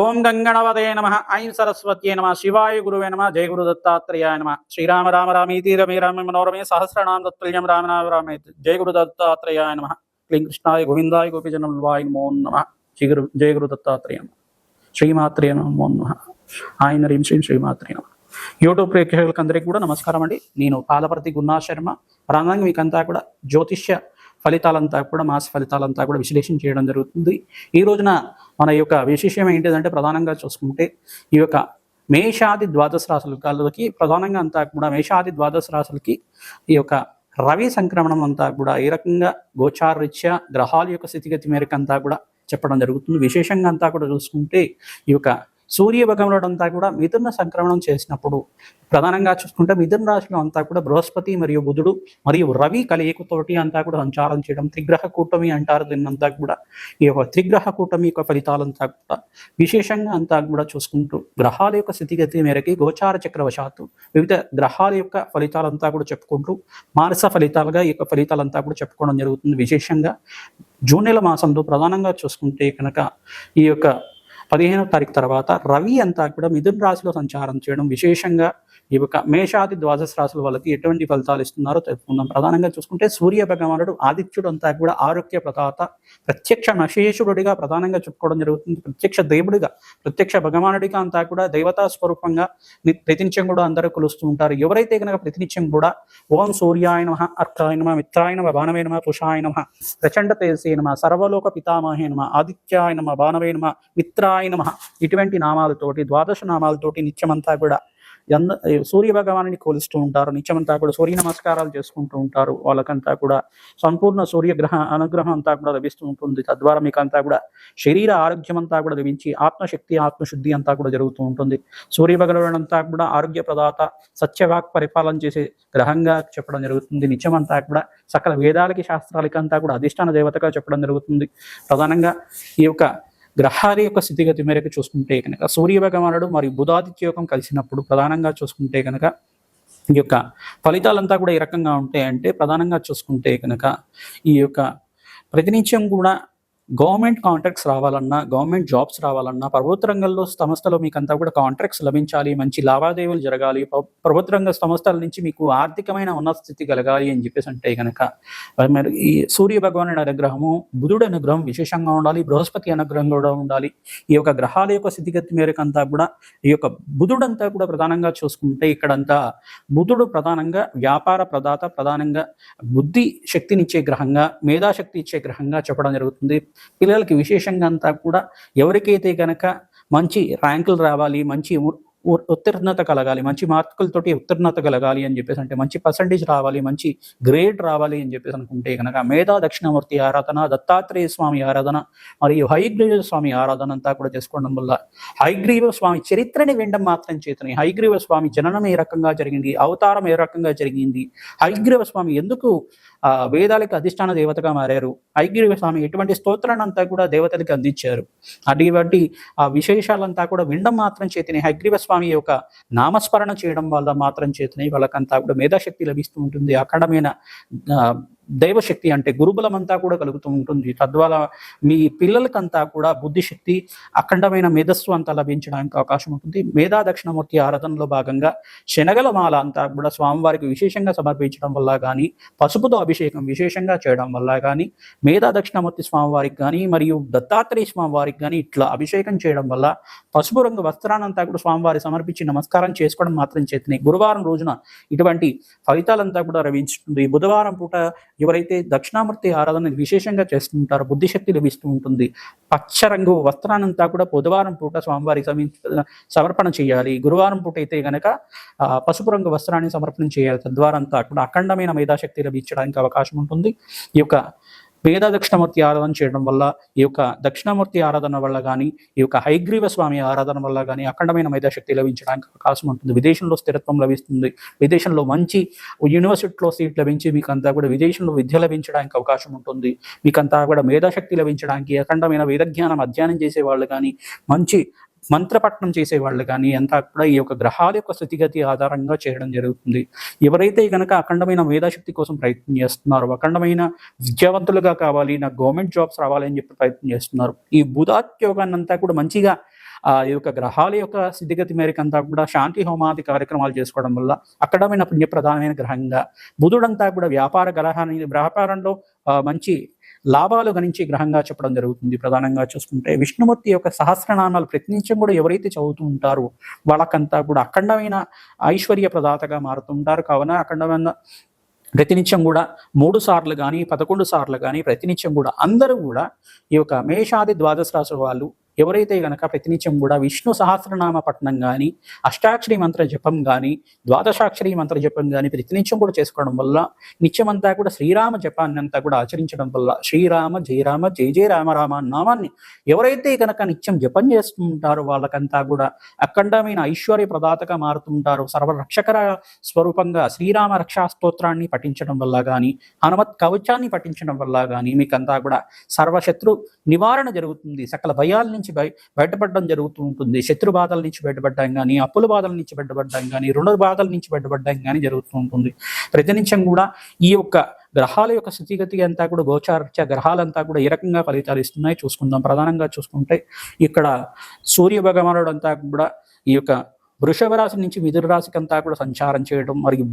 ఓం గంగణవదే నమ ఐం సరస్వత్యే నమ శివాయ గురువే నమ జయ గురు దత్తాత్రేయాయ నమ శ్రీరామ రామ రామీతి రమే రామ మనోరమే సహస్రనామ తత్తుల్యం రామనామ రామే జయ గురు దత్తాత్రేయాయ నమ క్లీం కృష్ణాయ గోవిందాయ గోపిజనవాయ నమో నమ జయ గురు దత్తాత్రేయ నమ శ్రీమాత్రే నమో నమ ఆయన రీం శ్రీమాత్రే నమ. యూట్యూబ్ ప్రేక్షకులకు అందరికీ కూడా నమస్కారం అండి. నేను పాలపర్తి గున్నా శర్మ. ప్రధానంగా మీకంతా కూడా జ్యోతిష్య ఫలితాలంతా కూడా మాస ఫలితాలంతా కూడా విశ్లేషణ చేయడం జరుగుతుంది. ఈ రోజున మన యొక్క విశేషం ఏంటిదంటే ప్రధానంగా చూసుకుంటే ఈ యొక్క మేషాది ద్వాదశ రాశులకి ప్రధానంగా అంతా కూడా మేషాది ద్వాదశ రాశులకి ఈ యొక్క రవి సంక్రమణం అంతా కూడా ఏ రకంగా గోచారరీత్యా గ్రహాల యొక్క స్థితిగతి మేరకు అంతా కూడా చెప్పడం జరుగుతుంది. విశేషంగా అంతా కూడా చూసుకుంటే ఈ యొక్క సూర్య భగవానుడు అంతా కూడా మిథున సంక్రమణం చేసినప్పుడు ప్రధానంగా చూసుకుంటే మిథున రాశిలో అంతా కూడా బృహస్పతి మరియు బుధుడు మరియు రవి కలయికతోటి అంతా కూడా సంచారం చేయడం త్రిగ్రహ కూటమి అంటారు. దీన్నంతా కూడా ఈ యొక్క త్రిగ్రహ కూటమి యొక్క ఫలితాలంతా కూడా విశేషంగా అంతా కూడా చూసుకుంటూ గ్రహాల యొక్క స్థితిగతి మేరకి గోచార చక్రవశాత్తు వివిధ గ్రహాల యొక్క ఫలితాలంతా కూడా చెప్పుకుంటూ మానస ఫలితాలుగా ఈ యొక్క ఫలితాలంతా కూడా చెప్పుకోవడం జరుగుతుంది. విశేషంగా జూన్ నెల మాసంలో ప్రధానంగా చూసుకుంటే కనుక ఈ యొక్క 15వ తారీఖు తర్వాత రవి అంతా కూడా మిథున రాశిలో సంచారం చేయడం విశేషంగా ఈ యొక్క మేషాది ద్వాదశ రాశుల వాళ్ళకి ఎటువంటి ఫలితాలు ఇస్తున్నారో తెలుసుకుందాం. ప్రధానంగా చూసుకుంటే సూర్య భగవానుడు ఆదిత్యుడు అంతా కూడా ఆరోగ్య ప్రదాత ప్రత్యక్ష నశేషుడిగా ప్రధానంగా చెప్పుకోవడం జరుగుతుంది. ప్రత్యక్ష దేవుడిగా ప్రత్యక్ష భగవానుడిగా అంతా కూడా దేవతా స్వరూపంగా ప్రతినిత్యం కూడా అందరూ కొలుస్తూ ఉంటారు. ఎవరైతే కనుక ప్రతినిత్యం కూడా ఓం సూర్యాయ నమః అర్కాయ నమః మిత్రాయ నమః బాణవే నమః పుషాయ నమః ప్రచండ తేజసే నమః సర్వలోక పితామహే నమః ఆదిత్యాయ నమః బాణవే నమః మిత్రాయ నమః ఇటువంటి నామాలతోటి ద్వాదశ నామాలతోటి నిత్యమంతా కూడా సూర్య భగవాన్ని కొలుస్తూ ఉంటారు. నిత్యమంతా కూడా సూర్య నమస్కారాలు చేసుకుంటూ ఉంటారు. వాళ్ళకంతా కూడా సంపూర్ణ సూర్యగ్రహ అనుగ్రహం అంతా కూడా లభిస్తూ ఉంటుంది. తద్వారా మీకు అంతా కూడా శరీర ఆరోగ్యం అంతా కూడా లభించి ఆత్మశక్తి ఆత్మశుద్ధి అంతా కూడా జరుగుతూ ఉంటుంది. సూర్య భగవానుడు అంతా కూడా ఆరోగ్య ప్రదాత సత్యవాక్ పరిపాలన చేసే గ్రహంగా చెప్పడం జరుగుతుంది. నిత్యమంతా కూడా సకల వేదాలకి శాస్త్రాలకి అంతా కూడా అధిష్టాన దేవతగా చెప్పడం జరుగుతుంది. ప్రధానంగా ఈ యొక్క గ్రహాల యొక్క స్థితిగతి మేరకు చూసుకుంటే కనుక సూర్య భగవానుడు మరియు బుధాదిత్య యోగం కలిసినప్పుడు ప్రధానంగా చూసుకుంటే కనుక ఈ యొక్క ఫలితాలంతా కూడా ఏ రకంగా ఉంటాయంటే ప్రధానంగా చూసుకుంటే కనుక ఈ యొక్క ప్రతినిత్యం కూడా గవర్నమెంట్ కాంట్రాక్ట్స్ రావాలన్నా గవర్నమెంట్ జాబ్స్ రావాలన్నా ప్రభుత్వ రంగంలో సంస్థలో మీకు అంతా కూడా కాంట్రాక్ట్స్ లభించాలి, మంచి లావాదేవీలు జరగాలి, ప్రభుత్వ రంగ సంస్థల నుంచి మీకు ఆర్థికమైన ఉన్నత స్థితి కలగాలి అని చెప్పేసి అంటే కనుక మరి ఈ సూర్య భగవానుడి అనుగ్రహము బుధుడు అనుగ్రహం విశేషంగా ఉండాలి, బృహస్పతి అనుగ్రహం కూడా ఉండాలి. ఈ యొక్క గ్రహాల యొక్క స్థితిగతి మేరకు అంతా కూడా ఈ యొక్క బుధుడు అంతా కూడా ప్రధానంగా చూసుకుంటే ఇక్కడంతా బుధుడు ప్రధానంగా వ్యాపార ప్రదాత, ప్రధానంగా బుద్ధి శక్తినిచ్చే గ్రహంగా మేధాశక్తి ఇచ్చే గ్రహంగా చెప్పడం జరుగుతుంది. పిల్లలకి విశేషంగా అంతా కూడా ఎవరికైతే కనుక మంచి ర్యాంకులు రావాలి, మంచి ఉత్తీర్ణత కలగాలి, మంచి మార్కులతోటి ఉత్తీర్ణత కలగాలి అని చెప్పేసి అంటే మంచి పర్సంటేజ్ రావాలి, మంచి గ్రేడ్ రావాలి అని చెప్పేసి అనుకుంటే కనుక మేధా దక్షిణామూర్తి ఆరాధన, దత్తాత్రేయ స్వామి ఆరాధన మరియు హయగ్రీవ స్వామి ఆరాధన అంతా కూడా చేసుకోవడం వల్ల హయగ్రీవ స్వామి చరిత్రని వినడం మాత్రం చేతనే హయగ్రీవ స్వామి జననం ఏ రకంగా జరిగింది, అవతారం ఏ రకంగా జరిగింది, హయగ్రీవ స్వామి ఎందుకు వేదాలకు అధిష్టాన దేవతగా మారారు, హయగ్రీవ స్వామి ఎటువంటి స్తోత్రాన్ని అంతా కూడా దేవతలకు అందించారు, అటువంటి ఆ విశేషాలంతా కూడా వినడం మాత్రం చేతనే హయగ్రీవ స్వామి యొక్క నామస్మరణ చేయడం వల్ల మాత్రం చేతనే వాళ్ళకంతా కూడా మేధాశక్తి లభిస్తూ ఉంటుంది. అఖండమైన దైవశక్తి అంటే గురుబలం అంతా కూడా కలుగుతూ ఉంటుంది. తద్వారా మీ పిల్లలకంతా కూడా బుద్ధిశక్తి అఖండమైన మేధస్సు అంతా లభించడానికి అవకాశం ఉంటుంది. మేధా దక్షిణమూర్తి ఆరాధనలో భాగంగా శనగల మాల అంతా కూడా స్వామివారికి విశేషంగా సమర్పించడం వల్ల కానీ, పసుపుతో అభిషేకం విశేషంగా చేయడం వల్ల కానీ, మేధా దక్షిణమూర్తి స్వామివారికి కానీ మరియు దత్తాత్రేయ స్వామివారికి కానీ ఇట్లా అభిషేకం చేయడం వల్ల పసుపు రంగు వస్త్రానంతా కూడా స్వామివారి సమర్పించి నమస్కారం చేసుకోవడం మాత్రం చేతనే గురువారం రోజున ఇటువంటి ఫలితాలంతా కూడా లభించుతుంది. బుధవారం పూట ఎవరైతే దక్షిణామూర్తి ఆరాధన విశేషంగా చేస్తుంటారో బుద్ధిశక్తి లభిస్తూ ఉంటుంది. పచ్చ రంగు వస్త్రానంతా కూడా బుధవారం పూట స్వామివారికి సమర్పణ చేయాలి. గురువారం పూట అయితే కనుక పసుపు రంగు వస్త్రాన్ని సమర్పణ చేయాలి. తద్వారా అంతా కూడా అఖండమైన మేధాశక్తి లభించడానికి అవకాశం ఉంటుంది. ఈ యొక్క వేద దక్షిణమూర్తి ఆరాధన చేయడం వల్ల ఈ యొక్క దక్షిణామూర్తి ఆరాధన వల్ల కానీ ఈ యొక్క హయగ్రీవ స్వామి ఆరాధన వల్ల కానీ అఖండమైన మేధాశక్తి లభించడానికి అవకాశం ఉంటుంది. విదేశంలో స్థిరత్వం లభిస్తుంది. విదేశంలో మంచి యూనివర్సిటీలో సీట్ లభించి మీకు అంతా కూడా విదేశంలో విద్య లభించడానికి అవకాశం ఉంటుంది. మీకంతా కూడా మేధాశక్తి లభించడానికి అఖండమైన వేదజ్ఞానం అధ్యయనం చేసే వాళ్ళు కానీ మంచి మంత్రపట్నం చేసేవాళ్ళు కానీ అంతా కూడా ఈ యొక్క గ్రహాల యొక్క స్థితిగతి ఆధారంగా చేయడం జరుగుతుంది. ఎవరైతే కనుక అఖండమైన మేధాశక్తి కోసం ప్రయత్నం చేస్తున్నారో, అఖండమైన విద్యావంతులుగా కావాలి, నాకు గవర్నమెంట్ జాబ్స్ రావాలి అని చెప్పి ప్రయత్నం చేస్తున్నారు, ఈ బుధాత్యోగాన్ని అంతా కూడా మంచిగా ఈ యొక్క గ్రహాల యొక్క స్థితిగతి మేరకు అంతా కూడా శాంతి హోమాది కార్యక్రమాలు చేసుకోవడం వల్ల అఖండమైన పుణ్యప్రధానమైన గ్రహంగా బుధుడంతా కూడా వ్యాపారంలో మంచి లాభాలు గణించే గ్రహంగా చెప్పడం జరుగుతుంది. ప్రధానంగా చూసుకుంటే విష్ణుమూర్తి యొక్క సహస్రనామాలు ప్రతినిత్యం కూడా ఎవరైతే చదువుతూ ఉంటారో వాళ్ళకంతా కూడా అఖండమైన ఐశ్వర్య ప్రదాతగా మారుతుంటారు. కావున అఖండమైన ప్రతినిత్యం కూడా 3 సార్లు కానీ 11 సార్లు కానీ ప్రతినిత్యం కూడా అందరూ కూడా ఈ యొక్క మేషాది ద్వాదశ రాశుల వాళ్ళు ఎవరైతే గనక ప్రతినిత్యం కూడా విష్ణు సహస్రనామ పఠనం కానీ, అష్టాక్షరి మంత్ర జపం కానీ, ద్వాదశాక్షరి మంత్ర జపం కానీ ప్రతినిత్యం కూడా చేసుకోవడం వల్ల నిత్యమంతా కూడా శ్రీరామ జపాన్ని అంతా కూడా ఆచరించడం వల్ల శ్రీరామ జయ రామ జయ జయ రామ రామ నామాన్ని ఎవరైతే కనుక నిత్యం జపం చేస్తుంటారో వాళ్ళకంతా కూడా అఖండమైన ఐశ్వర్య ప్రదాతగా మారుతుంటారు. సర్వరక్షకర స్వరూపంగా శ్రీరామ రక్షా స్తోత్రాన్ని పఠించడం వల్ల కానీ, హనుమత్ కవచాన్ని పఠించడం వల్ల కానీ మీకంతా కూడా సర్వశత్రు నివారణ జరుగుతుంది. సకల భయాల నుంచి బయటపడడం జరుగుతూ ఉంటుంది. శత్రు బాధల నుంచి బయటపడడం కానీ, అప్పుల బాధల నుంచి బయటపడడం కానీ, రుణ బాధల నుంచి బయటపడడం కానీ జరుగుతూ ఉంటుంది. ప్రతినిత్యం కూడా ఈ యొక్క గ్రహాల యొక్క స్థితిగతి అంతా కూడా గోచారరీత్యా గ్రహాలంతా కూడా ఏ రకంగా ఫలితాలు ఇస్తున్నాయి చూసుకుందాం. ప్రధానంగా చూసుకుంటే ఇక్కడ సూర్య భగవానుడు అంతా కూడా ఈ యొక్క వృషభ రాశి నుంచి మిథున రాశికి అంతా కూడా సంచారం చేయడం, మరియు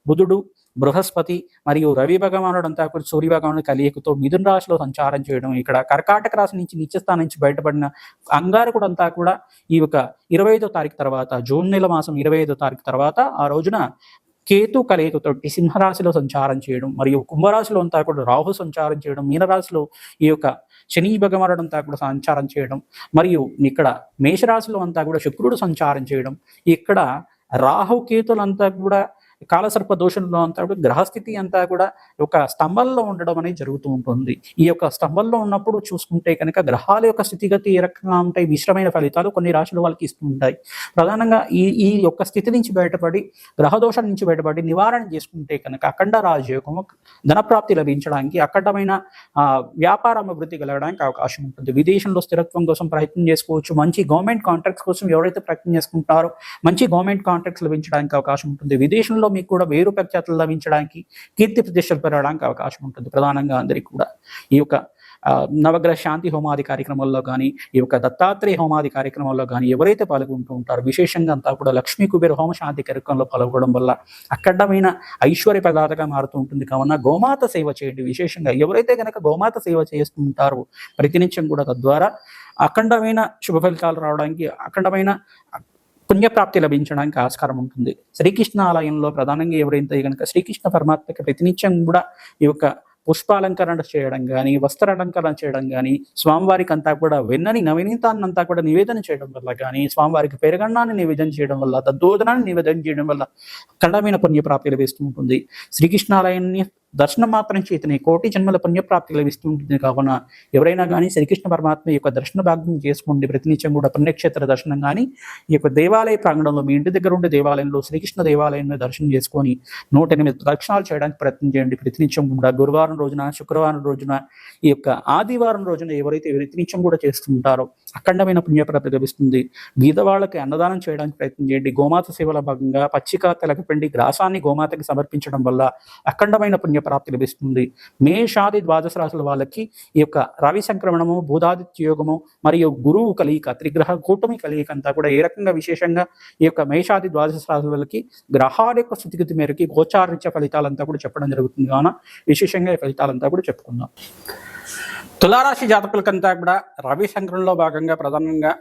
బుధుడు బృహస్పతి మరియు రవి భగవానుడు అంతా కూడా సూర్య భగవానుడు కలియకతో మిథున రాశిలో సంచారం చేయడం, ఇక్కడ కర్కాటక రాశి నుంచి నిత్యస్థానం నుంచి బయటపడిన అంగారకుడు అంతా కూడా ఈ యొక్క 25వ తారీఖు తర్వాత, జూన్ నెల మాసం 25వ తారీఖు తర్వాత ఆ రోజున కేతు కలయికతోటి సింహరాశిలో సంచారం చేయడం, మరియు కుంభరాశిలో అంతా కూడా రాహు సంచారం చేయడం, మీనరాశిలో ఈ యొక్క శని భగవానుడు అంతా కూడా సంచారం చేయడం, మరియు ఇక్కడ మేషరాశిలో అంతా కూడా శుక్రుడు సంచారం చేయడం, ఇక్కడ రాహు కేతులంతా కూడా కాలసర్ప దోషంలో అంతా కూడా గ్రహస్థితి అంతా కూడా ఒక స్తంభంలో ఉండడం అనేది జరుగుతూ ఉంటుంది. ఈ యొక్క స్తంభంలో ఉన్నప్పుడు చూసుకుంటే కనుక గ్రహాల యొక్క స్థితిగతి ఏ రకంగా ఉంటాయి, మిశ్రమైన ఫలితాలు కొన్ని రాశుల వాళ్ళకి ఇస్తూ ఉంటాయి. ప్రధానంగా ఈ యొక్క స్థితి నుంచి బయటపడి, గ్రహదోషం నుంచి బయటపడి నివారణ చేసుకుంటే కనుక అఖండ రాజయోగము, ధనప్రాప్తి లభించడానికి, అఖండమైన వ్యాపారం అభివృద్ధి కలగడానికి అవకాశం ఉంటుంది. విదేశంలో స్థిరత్వం కోసం ప్రయత్నం చేసుకోవచ్చు. మంచి గవర్నమెంట్ కాంట్రాక్ట్స్ కోసం ఎవరైతే ప్రయత్నం చేసుకుంటారో మంచి గవర్నమెంట్ కాంట్రాక్ట్స్ లభించడానికి అవకాశం ఉంటుంది. విదేశంలో మీకు కూడా వేరు ప్రఖ్యాతులు లభించడానికి, కీర్తి ప్రతిష్టలు పెరగడానికి అవకాశం ఉంటుంది. ప్రధానంగా అందరికీ కూడా ఈ యొక్క నవగ్రహ శాంతి హోమాది కార్యక్రమాల్లో కానీ, ఈ యొక్క దత్తాత్రేయ హోమాది కార్యక్రమాల్లో కానీ ఎవరైతే పాల్గొంటూ ఉంటారో విశేషంగా అంతా కూడా లక్ష్మీ కుబేర హోమ శాంతి కార్యక్రమంలో పాల్గొనడం వల్ల అఖండమైన ఐశ్వర్య ప్రదాతగా మారుతూ ఉంటుంది. కావున గోమాత సేవ చేయండి. విశేషంగా ఎవరైతే కనుక గోమాత సేవ చేస్తూ ఉంటారో ప్రతినిత్యం కూడా తద్వారా అఖండమైన శుభ ఫలితాలు రావడానికి, అఖండమైన పుణ్యప్రాప్తి లభించడానికి ఆస్కారం ఉంటుంది. శ్రీకృష్ణ ఆలయంలో ప్రధానంగా ఎవరైతే కనుక శ్రీకృష్ణ పరమాత్మకి ప్రతినిత్యం కూడా ఈ యొక్క పుష్పాలంకరణ చేయడం కానీ, వస్త్రాలంకరణ చేయడం కానీ, స్వామివారికి అంతా కూడా వెన్నని నవనీతాన్ని అంతా కూడా నివేదన చేయడం వల్ల కానీ, స్వామివారికి పెరగన్నాన్ని నివేదన చేయడం వల్ల, దద్దోదనాన్ని నివేదన చేయడం వల్ల అఖండమైన పుణ్యప్రాప్తి లభిస్తూ ఉంటుంది. శ్రీకృష్ణాలయాన్ని దర్శనం మాత్రం చేతనే కోటి జన్మల పుణ్యప్రాప్తి లభిస్తూ ఉంటుంది. కావున ఎవరైనా కానీ శ్రీకృష్ణ పరమాత్మ యొక్క దర్శన భాగ్యం చేసుకోండి. ప్రతినిత్యం కూడా పుణ్యక్షేత్ర దర్శనం కానీ, ఈ యొక్క దేవాలయ ప్రాంగణంలో మీ ఇంటి దగ్గర ఉండే దేవాలయంలో శ్రీకృష్ణ దేవాలయాన్ని దర్శనం చేసుకొని 108 దర్శనాలు చేయడానికి ప్రయత్నం చేయండి. ప్రతినిత్యం కూడా గురువారం రోజున, శుక్రవారం రోజున, ఈ యొక్క ఆదివారం రోజున ఎవరైతే ప్రతినిత్యం కూడా చేస్తుంటారో అఖండమైన పుణ్యప్రాప్తి లభిస్తుంది. బీదవాళ్ళకి అన్నదానం చేయడానికి ప్రయత్నం చేయండి. గోమాత సేవల భాగంగా పచ్చిక, తెలకపిండి, గ్రాసాన్ని గోమాతకి సమర్పించడం వల్ల అఖండమైన పుణ్యప్రాప్తి లభిస్తుంది. మేషాది ద్వాదశ రాశుల వాళ్ళకి ఈ యొక్క రవి సంక్రమణము, బుధాదిత్య యోగము మరియు గురువు కలియిక, త్రిగ్రహ కూటమి కలియిక అంతా కూడా ఏ రకంగా విశేషంగా ఈ యొక్క మేషాది ద్వాదశ రాశుల వాళ్ళకి గ్రహాల యొక్క స్థితిగతి మేరకి గోచారరీత్య ఫలితాలంతా కూడా చెప్పడం జరుగుతుంది. కావున విశేషంగా ఈ ఫలితాలంతా కూడా చెప్పుకుందాం. తులారాశి జాతకులకంతా కూడా రవి సంక్రమణలో భాగంగా ప్రధానంగా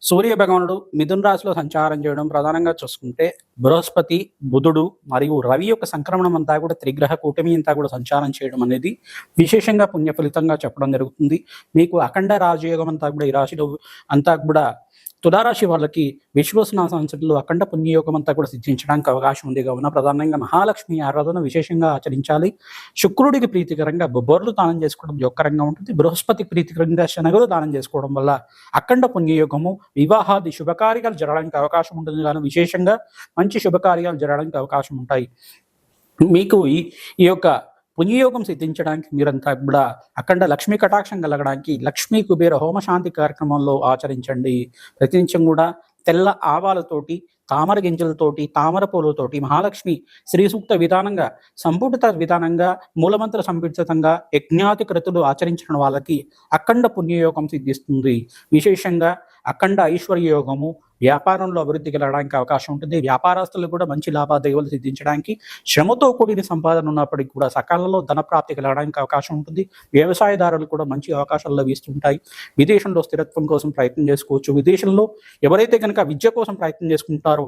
సూర్య భగవానుడు మిథున రాశిలో సంచారం చేయడం, ప్రధానంగా చూసుకుంటే బృహస్పతి, బుధుడు మరియు రవి యొక్క సంక్రమణం అంతా కూడా త్రిగ్రహ కూటమి అంతా కూడా సంచారం చేయడం అనేది విశేషంగా పుణ్య ఫలితంగా చెప్పడం జరుగుతుంది. మీకు అఖండ రాజయోగం అంతా కూడా ఈ రాశిలో అంతా కూడా తులారాశి వాళ్ళకి విశ్వసన సంవత్సరంలో అఖండ పుణ్యయోగం అంతా కూడా సిద్ధించడానికి అవకాశం ఉంది. కావున ప్రధానంగా మహాలక్ష్మి ఆరాధన విశేషంగా ఆచరించాలి. శుక్రుడికి ప్రీతికరంగా బొబ్బర్లు దానం చేసుకోవడం యోగకరంగా ఉంటుంది. బృహస్పతి ప్రీతికరంగా శనగలు దానం చేసుకోవడం వల్ల అఖండ పుణ్యయోగము, వివాహాది శుభకార్యాలు జరగడానికి అవకాశం ఉంటుంది. కానీ విశేషంగా మంచి శుభకార్యాలు జరగడానికి అవకాశం ఉంటాయి. మీకు ఈ యొక్క పుణ్యయోగం సిద్ధించడానికి మీరంతా కూడా అఖండ లక్ష్మీ కటాక్షం కలగడానికి లక్ష్మీ కుబేర హోమశాంతి కార్యక్రమంలో ఆచరించండి. ప్రతినిత్యం కూడా తెల్ల ఆవాలతోటి, తామర గింజలతోటి, తామర పూలతోటి మహాలక్ష్మి శ్రీ సూక్త విధానంగా, సంపుటిత విధానంగా, మూలమంత్ర సంపిడితంగా యజ్ఞాతి కృతులు ఆచరించిన వాళ్ళకి అఖండ పుణ్యయోగం సిద్ధిస్తుంది. విశేషంగా అఖండ ఐశ్వర్య యోగము, వ్యాపారంలో అభివృద్ధి కలగడానికి అవకాశం ఉంటుంది. వ్యాపారస్తులకు కూడా మంచి లాభాదేవలు సిద్ధించడానికి, శ్రమతో కూడిన సంపాదన ఉన్నప్పటికీ కూడా సకాలంలో ధనప్రాప్తి కలగడానికి అవకాశం ఉంటుంది. వ్యవసాయదారులు కూడా మంచి అవకాశాలు లభిస్తుంటాయి. విదేశంలో స్థిరత్వం కోసం ప్రయత్నం చేసుకోవచ్చు. విదేశంలో ఎవరైతే కనుక విద్య కోసం ప్రయత్నం చేసుకుంటారో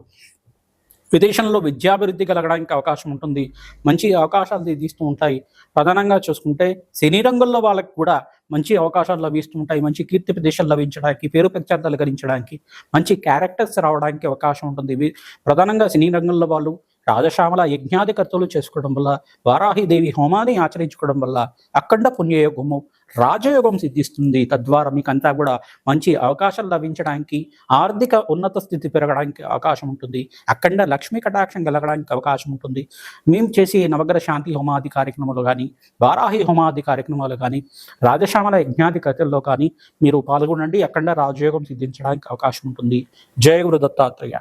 విదేశంలో విద్యాభివృద్ధి కలగడానికి అవకాశం ఉంటుంది. మంచి అవకాశాలు తీస్తూ ఉంటాయి. ప్రధానంగా చూసుకుంటే సినీ రంగంలో వాళ్ళకి కూడా మంచి అవకాశాలు లభిస్తూ ఉంటాయి. మంచి కీర్తి ప్రదేశాలు లభించడానికి, పేరు ప్రఖ్యాతలు గడించడానికి, మంచి క్యారెక్టర్స్ రావడానికి అవకాశం ఉంటుంది. ప్రధానంగా సినీ రంగంలో వాళ్ళు రాజశ్యామల యజ్ఞాధికర్తలు చేసుకోవడం వల్ల, వారాహిదేవి హోమాన్ని ఆచరించుకోవడం వల్ల అఖండ పుణ్యయోగము, రాజయోగం సిద్ధిస్తుంది. తద్వారా మీకు అంతా కూడా మంచి అవకాశాలు లభించడానికి, ఆర్థిక ఉన్నత స్థితి పెరగడానికి అవకాశం ఉంటుంది. అఖండ లక్ష్మీ కటాక్షం కలగడానికి అవకాశం ఉంటుంది. మేము చేసే నవగ్రహ శాంతి హోమాది కార్యక్రమాలు కానీ, వారాహి హోమాది కార్యక్రమాలు కానీ, రాజశ్యామల యజ్ఞాది కథల్లో కానీ మీరు పాల్గొనండి. అఖండ రాజయోగం సిద్ధించడానికి అవకాశం ఉంటుంది. జయ గురు దత్తాత్రేయ.